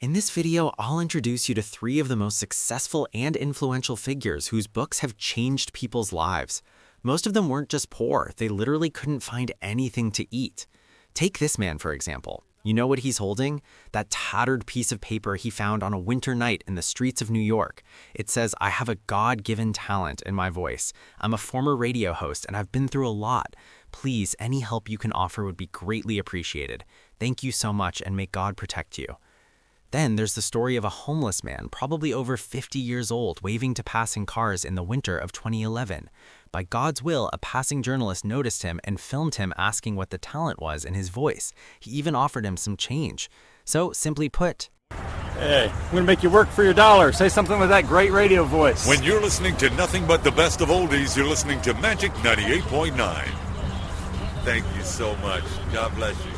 In this video, I'll introduce you to three of the most successful and influential figures whose books have changed people's lives. Most of them weren't just poor, they literally couldn't find anything to eat. Take this man, for example. You know what he's holding? That tattered piece of paper he found on a winter night in the streets of New York. It says, "I have a God-given talent in my voice. I'm a former radio host and I've been through a lot. Please, any help you can offer would be greatly appreciated. Thank you so much and may God protect you." Then there's the story of a homeless man, probably over 50 years old, waving to passing cars in the winter of 2011. By God's will, a passing journalist noticed him and filmed him asking what the talent was in his voice. He even offered him some change. So, simply put, "Hey, I'm gonna make you work for your dollar. Say something with that great radio voice." When you're listening to nothing but the best of oldies, you're listening to Magic 98.9. Thank you so much. God bless you.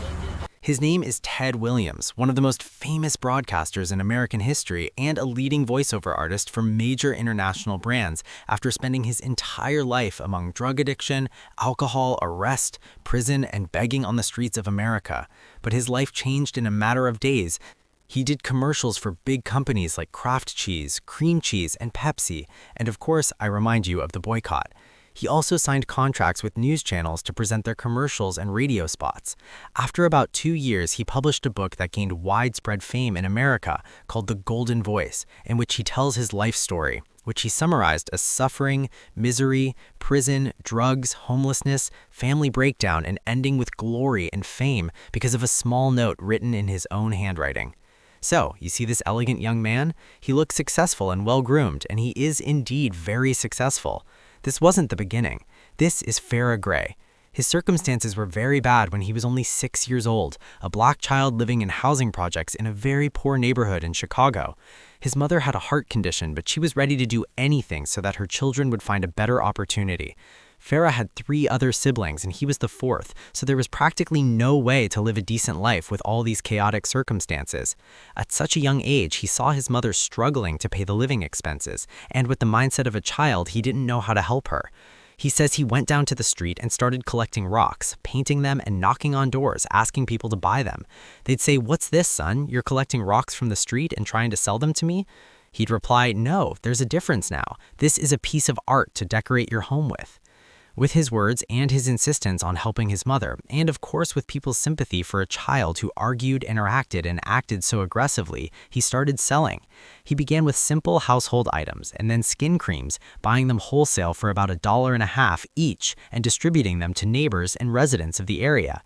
His name is Ted Williams, one of the most famous broadcasters in American history and a leading voiceover artist for major international brands after spending his entire life among drug addiction, alcohol, arrest, prison, and begging on the streets of America. But his life changed in a matter of days. He did commercials for big companies like Kraft Cheese, Cream Cheese, and Pepsi, and of course, I remind you of the boycott. He also signed contracts with news channels to present their commercials and radio spots. After about 2 years, he published a book that gained widespread fame in America called The Golden Voice, in which he tells his life story, which he summarized as suffering, misery, prison, drugs, homelessness, family breakdown, and ending with glory and fame because of a small note written in his own handwriting. So, you see this elegant young man? He looks successful and well-groomed, and he is indeed very successful. This wasn't the beginning. This is Farrah Gray. His circumstances were very bad when he was only 6 years old, a black child living in housing projects in a very poor neighborhood in Chicago. His mother had a heart condition, but she was ready to do anything so that her children would find a better opportunity. Farrah had 3 other siblings, and he was the 4th, so there was practically no way to live a decent life with all these chaotic circumstances. At such a young age, he saw his mother struggling to pay the living expenses, and with the mindset of a child, he didn't know how to help her. He says he went down to the street and started collecting rocks, painting them, and knocking on doors, asking people to buy them. They'd say, "What's this, son? You're collecting rocks from the street and trying to sell them to me?" He'd reply, "No, there's a difference now. This is a piece of art to decorate your home with." With his words and his insistence on helping his mother, and of course with people's sympathy for a child who argued, interacted, and acted so aggressively, he started selling. He began with simple household items and then skin creams, buying them wholesale for about $1.50 each and distributing them to neighbors and residents of the area.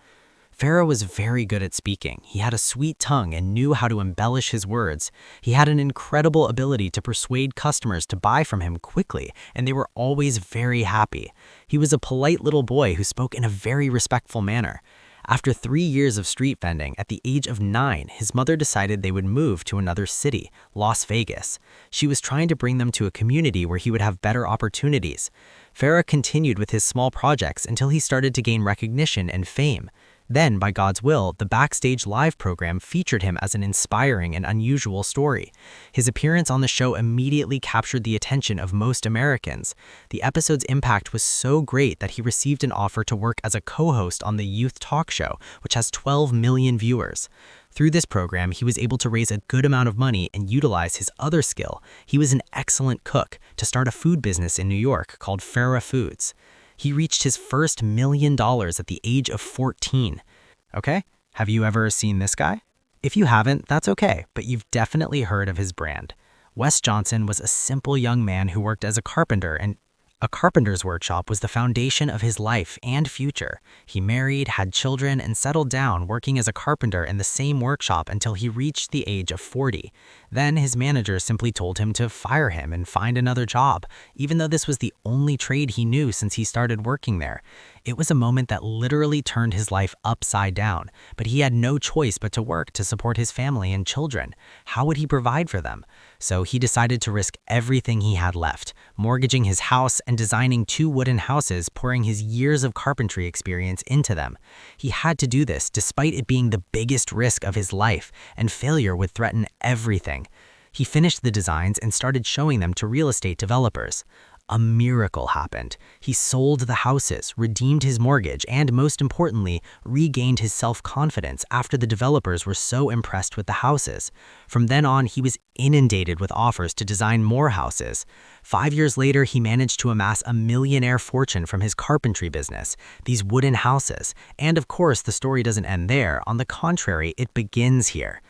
Farrah was very good at speaking. He had a sweet tongue and knew how to embellish his words. He had an incredible ability to persuade customers to buy from him quickly, and they were always very happy. He was a polite little boy who spoke in a very respectful manner. After 3 years of street vending, at the age of 9, his mother decided they would move to another city, Las Vegas. She was trying to bring them to a community where he would have better opportunities. Farrah continued with his small projects until he started to gain recognition and fame. Then, by God's will, the Backstage Live program featured him as an inspiring and unusual story. His appearance on the show immediately captured the attention of most Americans. The episode's impact was so great that he received an offer to work as a co-host on the youth talk show, which has 12 million viewers. Through this program, he was able to raise a good amount of money and utilize his other skill. He was an excellent cook to start a food business in New York called Farrah Foods. He reached his first $1 million at the age of 14. Okay, have you ever seen this guy? If you haven't, that's okay, but you've definitely heard of his brand. Wes Johnson was a simple young man who worked as a carpenter, and a carpenter's workshop was the foundation of his life and future. He married, had children, and settled down working as a carpenter in the same workshop until he reached the age of 40. Then his manager simply told him to fire him and find another job, even though this was the only trade he knew since he started working there. It was a moment that literally turned his life upside down, but he had no choice but to work to support his family and children. How would he provide for them? So he decided to risk everything he had left, mortgaging his house and designing 2 wooden houses, pouring his years of carpentry experience into them. He had to do this despite it being the biggest risk of his life, and failure would threaten everything. He finished the designs and started showing them to real estate developers. a miracle happened. He sold the houses, redeemed his mortgage, and most importantly, regained his self-confidence after the developers were so impressed with the houses. From then on, he was inundated with offers to design more houses. 5 years later, he managed to amass a millionaire fortune from his carpentry business, these wooden houses. And of course, the story doesn't end there. On the contrary, it begins here.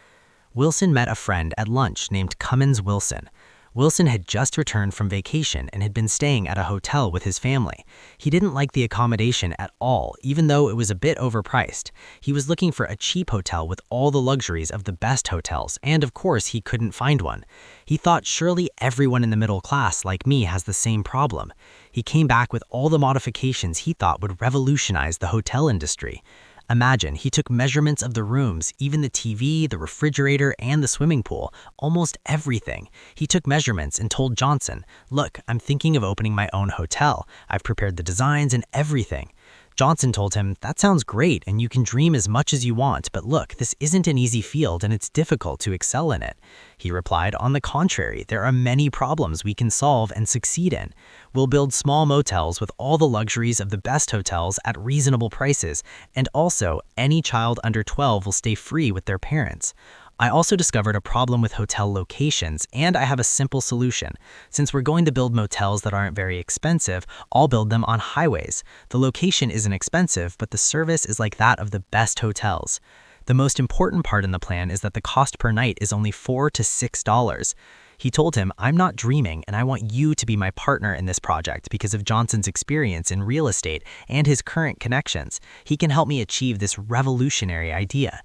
Wilson met a friend at lunch named Cummins Wilson. Wilson had just returned from vacation and had been staying at a hotel with his family. He didn't like the accommodation at all, even though it was a bit overpriced. He was looking for a cheap hotel with all the luxuries of the best hotels, and of course he couldn't find one. He thought surely everyone in the middle class like me has the same problem. He came back with all the modifications he thought would revolutionize the hotel industry. Imagine, he took measurements of the rooms, even the TV, the refrigerator, and the swimming pool, almost everything. He took measurements and told Johnson, "Look, I'm thinking of opening my own hotel. I've prepared the designs and everything." Johnson told him, "That sounds great and you can dream as much as you want, but look, this isn't an easy field and it's difficult to excel in it." He replied, "On the contrary, there are many problems we can solve and succeed in. We'll build small motels with all the luxuries of the best hotels at reasonable prices, and also any child under 12 will stay free with their parents. I also discovered a problem with hotel locations, and I have a simple solution. Since we're going to build motels that aren't very expensive, I'll build them on highways. The location isn't expensive, but the service is like that of the best hotels. The most important part in the plan is that the cost per night is only $4 to $6. He told him, "I'm not dreaming, and I want you to be my partner in this project because of Johnson's experience in real estate and his current connections. He can help me achieve this revolutionary idea."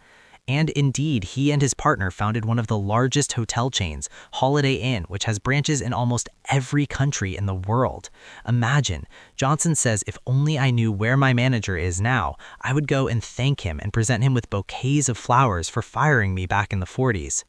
And indeed, he and his partner founded one of the largest hotel chains, Holiday Inn, which has branches in almost every country in the world. Imagine, Johnson says, "If only I knew where my manager is now, I would go and thank him and present him with bouquets of flowers for firing me back in the 40s.